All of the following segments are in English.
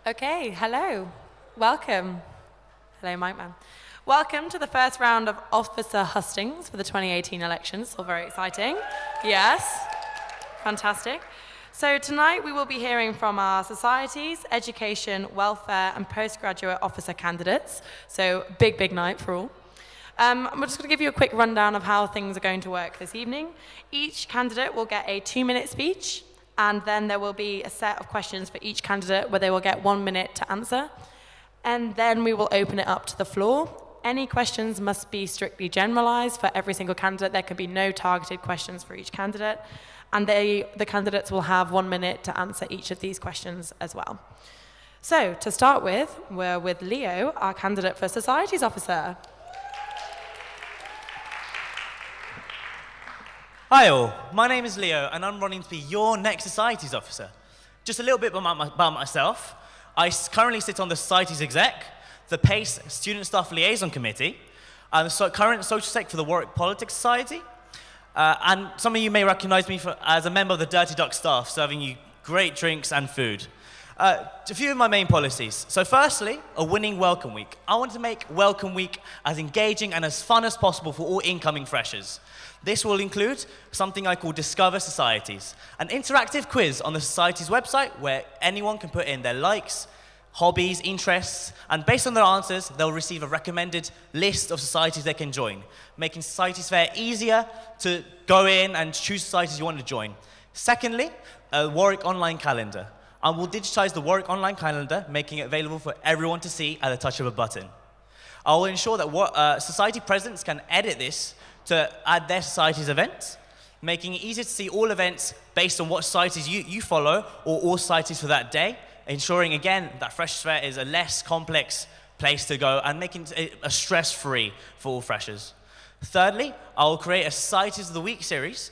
Okay, hello. Welcome. Hello, Mike Man. Welcome to the first round of officer hustings for the 2018 elections. All very exciting. Yes. Fantastic. So tonight we will be hearing from our societies, education, welfare, and postgraduate officer candidates. So big night for all. I'm just going to give you a quick rundown of how things are going to work this evening. Each candidate will get a 2-minute speech, and then there will be a set of questions for each candidate where they will get 1 minute to answer. And then we will open it up to the floor. Any questions must be strictly generalized for every single candidate. There can be no targeted questions for each candidate. And the candidates will have 1 minute to answer each of these questions as well. So to start with, we're with Leo, our candidate for Societies Officer. Hi all, my name is Leo and I'm running to be your next Societies Officer. Just a little bit about myself. I currently sit on the Societies Exec, the PACE Student Staff Liaison Committee, and the current Social Sec for the Warwick Politics Society. And some of you may recognize me as a member of the Dirty Duck staff, serving you great drinks and food. A few of my main policies. So firstly, a winning Welcome Week. I want to make Welcome Week as engaging and as fun as possible for all incoming freshers. This will include something I call Discover Societies, an interactive quiz on the Society's website where anyone can put in their likes, hobbies, interests, and based on their answers, they'll receive a recommended list of societies they can join, making Societies Fair easier to go in and choose societies you want to join. Secondly, a Warwick Online Calendar. And we'll digitize the Warwick Online Calendar, making it available for everyone to see at the touch of a button. I will ensure that society presidents can edit this to add their society's events, making it easier to see all events based on what societies you follow or all societies for that day, ensuring, again, that Freshers' Fair is a less complex place to go and making it a stress-free for all freshers. Thirdly, I will create a Societies of the Week series,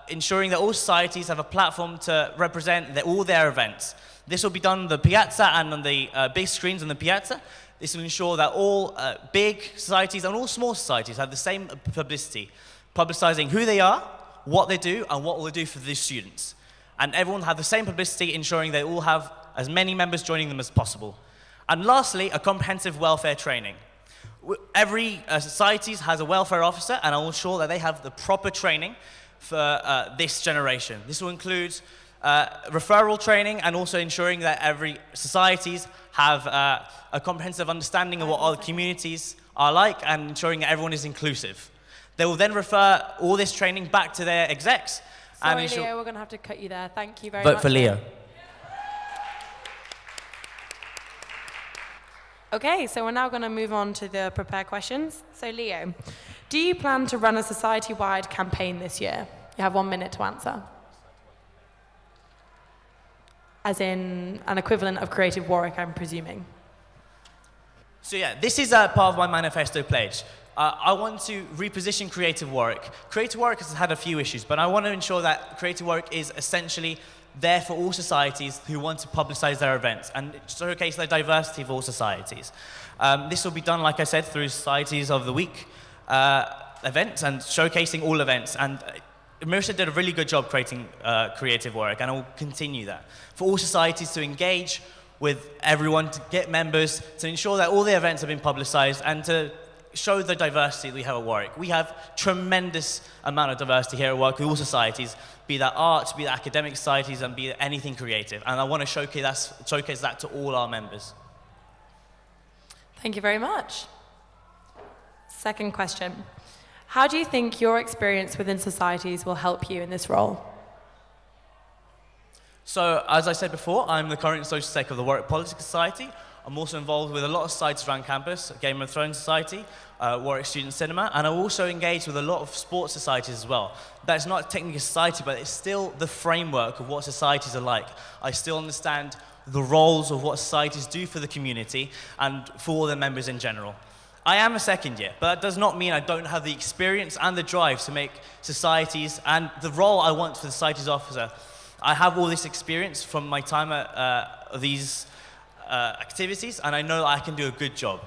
ensuring that all societies have a platform to represent all their events. This will be done on the piazza and on the big screens on the piazza. This will ensure that all big societies and all small societies have the same publicity, publicizing who they are, what they do, and what will they do for the students. And everyone will have the same publicity, ensuring they all have as many members joining them as possible. And lastly, a comprehensive welfare training. Every society has a welfare officer, and I will ensure that they have the proper training for this generation. This will include referral training and also ensuring that every societies have a comprehensive understanding of what other communities are like and ensuring that everyone is inclusive. They will then refer all this training back to their execs. Sorry, Leo, we're going to have to cut you there. Thank you very much. Vote for Leo. Okay, so we're now going to move on to the prepared questions. So Leo, do you plan to run a society-wide campaign this year? You have 1 minute to answer. As in an equivalent of Creative Warwick, I'm presuming. So yeah, this is part of my manifesto pledge. I want to reposition Creative Warwick. Creative Warwick has had a few issues, but I want to ensure that Creative Warwick is essentially there for all societies who want to publicize their events and showcase the diversity of all societies. This will be done, like I said, through Societies of the Week events and showcasing all events. And Marissa did a really good job creating Creative Warwick, and I will continue that. For all societies to engage with everyone, to get members, to ensure that all the events have been publicized, and to show the diversity that we have at Warwick. We have tremendous amount of diversity here at Warwick with all societies, be that arts, be that academic societies, and be that anything creative. And I want to showcase that to all our members. Thank you very much. Second question. How do you think your experience within societies will help you in this role? So, as I said before, I'm the current social sec of the Warwick Politics Society. I'm also involved with a lot of societies around campus, Game of Thrones Society, Warwick Student Cinema, and I also engage with a lot of sports societies as well. That's not technically a society, but it's still the framework of what societies are like. I still understand the roles of what societies do for the community and for all their members in general. I am a second year, but that does not mean I don't have the experience and the drive to make societies and the role I want for the societies officer. I have all this experience from my time at these activities, and I know that I can do a good job.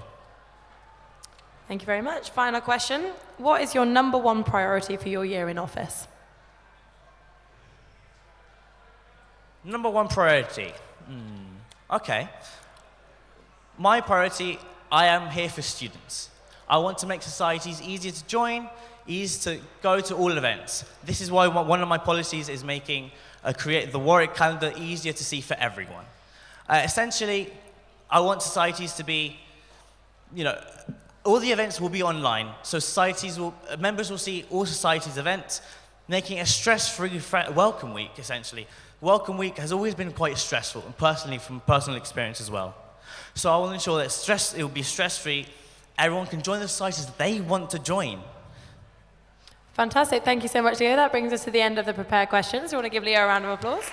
Thank you very much. Final question. What is your #1 priority for your year in office? #1 priority. Okay. My priority, I am here for students. I want to make societies easier to join, easy to go to all events. This is why one of my policies is making create the Warwick calendar easier to see for everyone. Essentially, I want societies to be, all the events will be online, so members will see all societies' events, making a stress-free welcome week, essentially. Welcome week has always been quite stressful, and personally, from personal experience as well. So I will ensure that it will be stress-free. Everyone can join the societies they want to join. Fantastic. Thank you so much, Leo. That brings us to the end of the prepared questions. We want to give Leo a round of applause.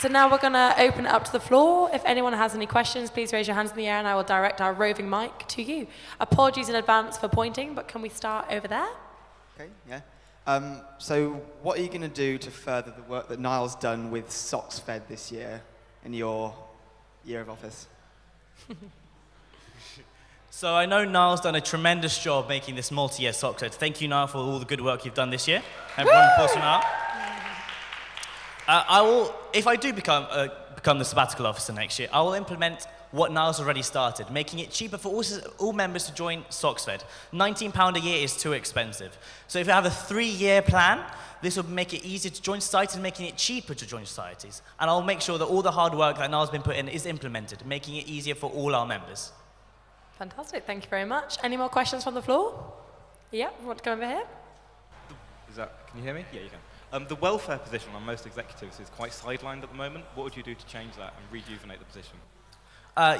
So now we're going to open it up to the floor. If anyone has any questions, please raise your hands in the air and I will direct our roving mic to you. Apologies in advance for pointing, but can we start over there? Okay, yeah. So what are you going to do to further the work that Niall's done with Socks Fed this year in your year of office? So I know Niall's done a tremendous job making this multi-year sock set. Thank you, Niall, for all the good work you've done this year. Everyone, applause for Niall. If I do become the sabbatical officer next year, I will implement what Niall's already started, making it cheaper for all members to join Socksfed. £19 a year is too expensive. So if you have a 3-year plan, this will make it easier to join societies, making it cheaper to join societies. And I'll make sure that all the hard work that Niall's been put in is implemented, making it easier for all our members. Fantastic. Thank you very much. Any more questions from the floor? Yeah, you want to come over here? Can you hear me? Yeah, you can. The welfare position on most executives is quite sidelined at the moment. What would you do to change that and rejuvenate the position?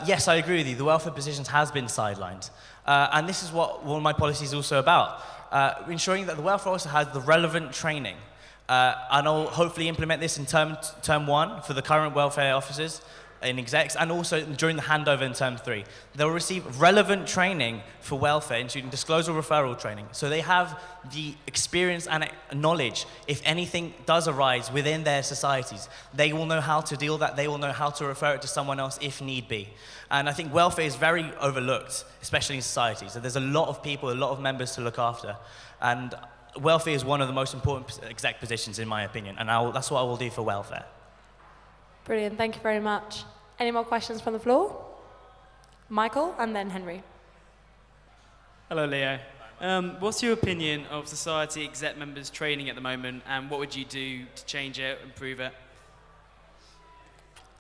Yes, I agree with you. The welfare positions has been sidelined. And this is what one of my policies is also about, ensuring that the welfare officer has the relevant training. And I'll hopefully implement this in term 1 for the current welfare officers in execs, and also during the handover in term 3. They'll receive relevant training for welfare, including disclosure referral training, so they have the experience and knowledge if anything does arise within their societies. They will know how to deal with that, they will know how to refer it to someone else if need be. And I think welfare is very overlooked, especially in societies. So there's a lot of people, a lot of members to look after. And welfare is one of the most important exec positions in my opinion, and that's what I will do for welfare. Brilliant. Thank you very much. Any more questions from the floor? Michael and then Henry. Hello, Leo. What's your opinion of society exec members training at the moment, and what would you do to change it, improve it?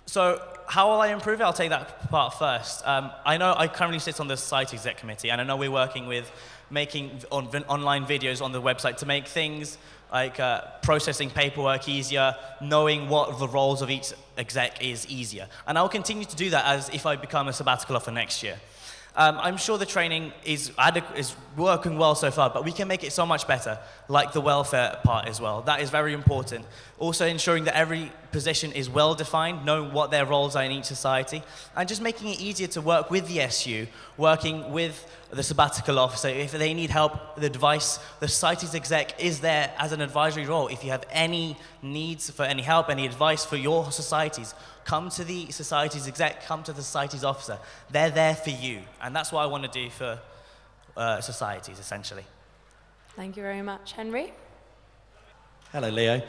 So how will I improve it? I'll take that part first. I know I currently sit on the society exec committee, and I know we're working with making online videos on the website to make things like processing paperwork easier, knowing what the roles of each exec is easier. And I'll continue to do that as if I become a sabbatical officer next year. I'm sure the training is working well so far, but we can make it so much better, like the welfare part as well. That is very important. Also ensuring that every position is well defined, knowing what their roles are in each society, and just making it easier to work with the SU, working with the sabbatical officer. If they need help, the advice, the society's exec is there as an advisory role. If you have any needs for any help, any advice for your societies, come to the society's exec, come to the society's officer. They're there for you. And that's what I want to do for societies, essentially. Thank you very much. Henry? Hello, Leo.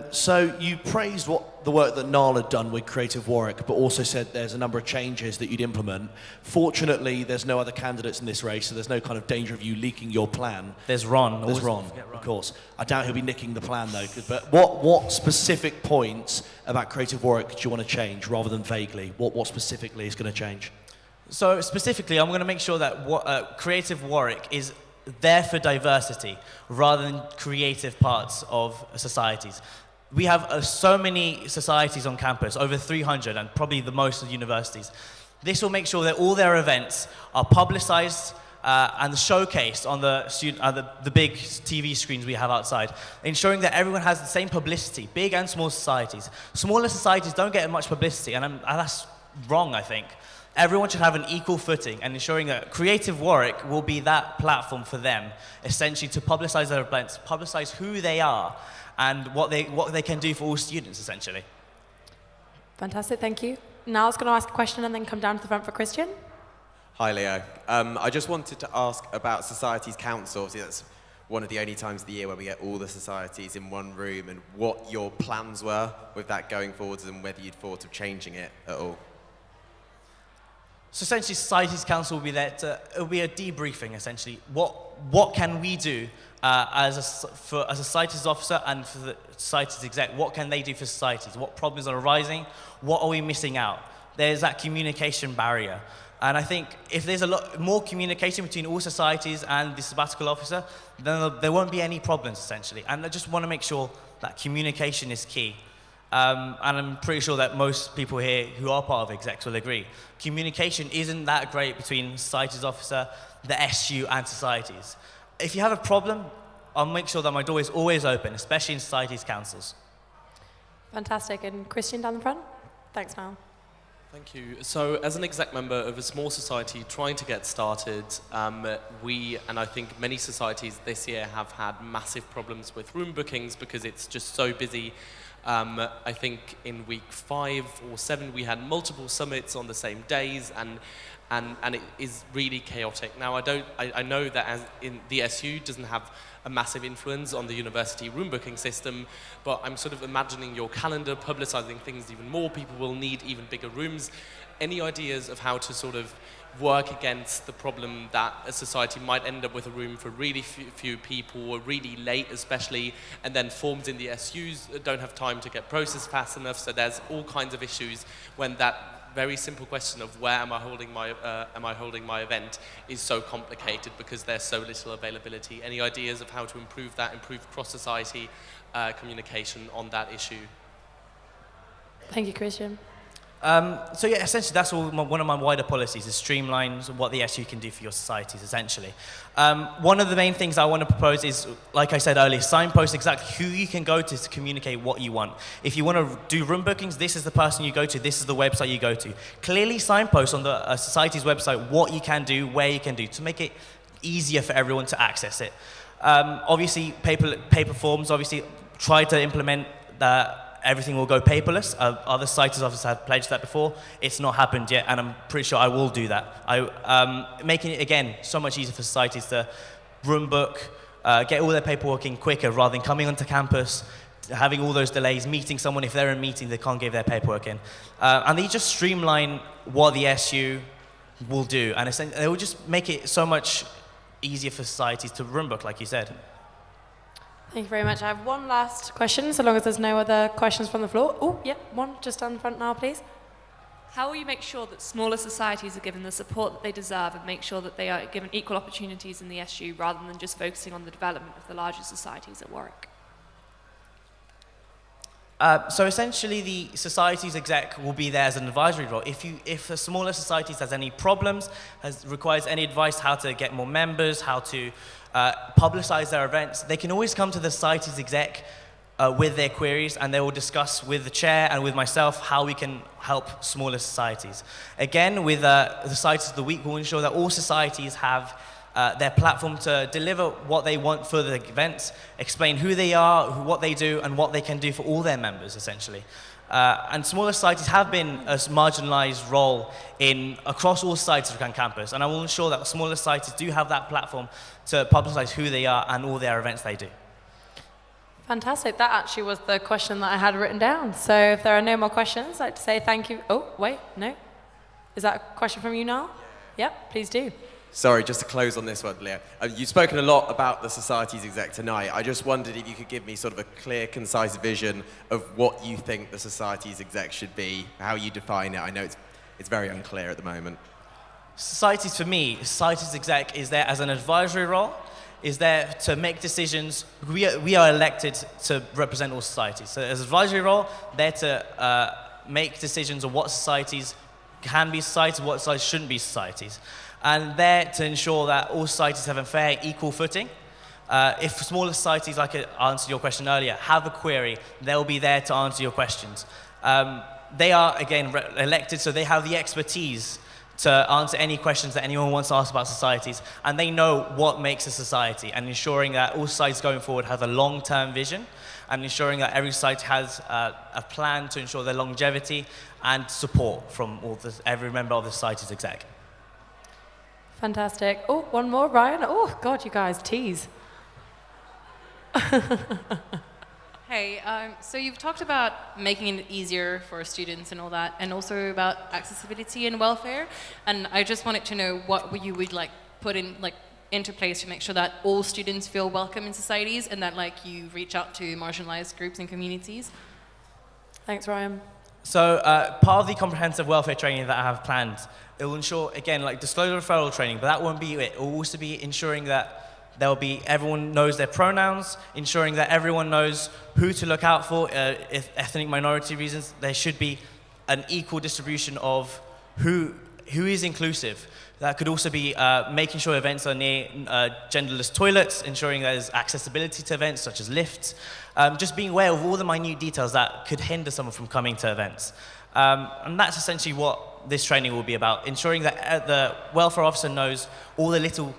So you praised the work that Niall had done with Creative Warwick, but also said there's a number of changes that you'd implement. Fortunately, there's no other candidates in this race, so there's no kind of danger of you leaking your plan. There's Ron. There's Ron, of course. I doubt he'll be nicking the plan, though. But what specific points about Creative Warwick do you want to change, rather than vaguely? What specifically is going to change? So specifically, I'm going to make sure that Creative Warwick is there for diversity rather than creative parts of societies. We have so many societies on campus, over 300, and probably the most of universities. This will make sure that all their events are publicized and showcased on the big TV screens we have outside, ensuring that everyone has the same publicity, big and small societies. Smaller societies don't get much publicity, and that's wrong, I think. Everyone should have an equal footing, and ensuring that Creative Warwick will be that platform for them, essentially to publicize their events, publicize who they are, and what they can do for all students, essentially. Fantastic, thank you. Now I was going to ask a question and then come down to the front for Christian. Hi, Leo. I just wanted to ask about Societies Council. Obviously, that's one of the only times of the year where we get all the societies in one room, and what your plans were with that going forwards, and whether you'd thought of changing it at all. So essentially, Societies Council will be there it'll be a debriefing, essentially. What can we do as a societies officer and for the societies exec? What can they do for societies? What problems are arising? What are we missing out? There's that communication barrier. And I think if there's a lot more communication between all societies and the sabbatical officer, then there won't be any problems, essentially. And I just want to make sure that communication is key. And I'm pretty sure that most people here who are part of execs will agree. Communication isn't that great between societies officer, the SU, and societies. If you have a problem, I'll make sure that my door is always open, especially in societies councils. Fantastic. And Christian down the front? Thanks, Niall. Thank you. So, as an exec member of a small society trying to get started, we, and I think many societies this year, have had massive problems with room bookings because it's just so busy. I think in week 5 or 7 we had multiple summits on the same days, and it is really chaotic. Now I know that as in the SU doesn't have a massive influence on the university room booking system, but I'm sort of imagining your calendar publicizing things even more. People will need even bigger rooms. Any ideas of how to sort of work against the problem that a society might end up with a room for really few people, or really late especially, and then forms in the SUs don't have time to get processed fast enough, so there's all kinds of issues when that very simple question of where am I holding my event is so complicated because there's so little availability. Any ideas of how to improve that, improve cross-society communication on that issue? Thank you, Christian. So yeah, essentially that's one of my wider policies is streamline what the SU can do for your societies, essentially. One of the main things I want to propose is, like I said earlier, signpost exactly who you can go to communicate what you want. If you want to do room bookings, this is the person you go to, this is the website you go to. Clearly signpost on the society's website what you can do, where you can do, to make it easier for everyone to access it. Obviously, paper forms, obviously try to implement that. Everything will go paperless. Other societies officers have pledged that before. It's not happened yet, and I'm pretty sure I will do that. Making it, again, so much easier for societies to room book, get all their paperwork in quicker rather than coming onto campus, having all those delays, meeting someone. If they're in a meeting, they can't give their paperwork in. And they just streamline what the SU will do, and they will just make it so much easier for societies to room book, like you said. Thank you very much. I have one last question, so long as there's no other questions from the floor. Oh, yeah, one just down the front now, please. How will you make sure that smaller societies are given the support that they deserve and make sure that they are given equal opportunities in the SU rather than just focusing on the development of the larger societies at Warwick? So essentially, the society's exec will be there as an advisory role. If a smaller society has any problems, requires any advice how to get more members, how to publicize their events, they can always come to the society's exec with their queries, and they will discuss with the chair and with myself how we can help smaller societies. Again, with the Societies of the Week, we'll ensure that all societies have their platform to deliver what they want for the events, explain who they are, what they do, and what they can do for all their members, essentially. And smaller societies have been a marginalized role across all societies around campus, and I will ensure that smaller societies do have that platform to publicize who they are and all their events they do. Fantastic. That actually was the question that I had written down. So if there are no more questions, I'd like to say thank you. Oh, wait, no. Is that a question from you now? Yep, please do. Sorry, just to close on this one, Leo. You've spoken a lot about the society's exec tonight. I just wondered if you could give me sort of a clear, concise vision of what you think the society's exec should be, how you define it. I know it's very unclear at the moment. Societies, for me, society's exec is there as an advisory role, is there to make decisions. We are elected to represent all societies. So as an advisory role, they're to make decisions on what societies can be societies, what societies shouldn't be societies. And there to ensure that all societies have a fair, equal footing. If smaller societies, like I answered your question earlier, have a query, they'll be there to answer your questions. They are, again, elected, so they have the expertise to answer any questions that anyone wants to ask about societies, and they know what makes a society, and ensuring that all societies going forward have a long-term vision, and ensuring that every society has a plan to ensure their longevity and support from every member of the society's exec. Fantastic. Oh, one more, Ryan. Oh, God, you guys, tease. Hey, so you've talked about making it easier for students and all that, and also about accessibility and welfare. And I just wanted to know what you would like put in into place to make sure that all students feel welcome in societies, and that you reach out to marginalized groups and communities. Thanks, Ryan. So part of the comprehensive welfare training that I have planned, it will ensure, again, disclosure referral training, but that won't be it. It will also be ensuring that everyone knows their pronouns, ensuring that everyone knows who to look out for. If ethnic minority reasons, there should be an equal distribution of who is inclusive. That could also be making sure events are near genderless toilets, ensuring there's accessibility to events such as lifts, just being aware of all the minute details that could hinder someone from coming to events. And that's essentially what this training will be about, ensuring that the welfare officer knows all the little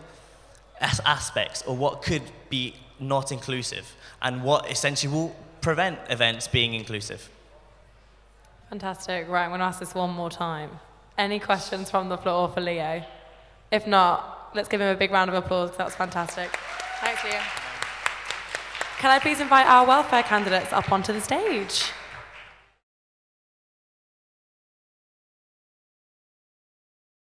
aspects of what could be not inclusive and what essentially will prevent events being inclusive. Fantastic. Right, I'm going to ask this one more time. Any questions from the floor for Leo? If not, let's give him a big round of applause because that was fantastic. Thanks, Leo. Can I please invite our welfare candidates up onto the stage?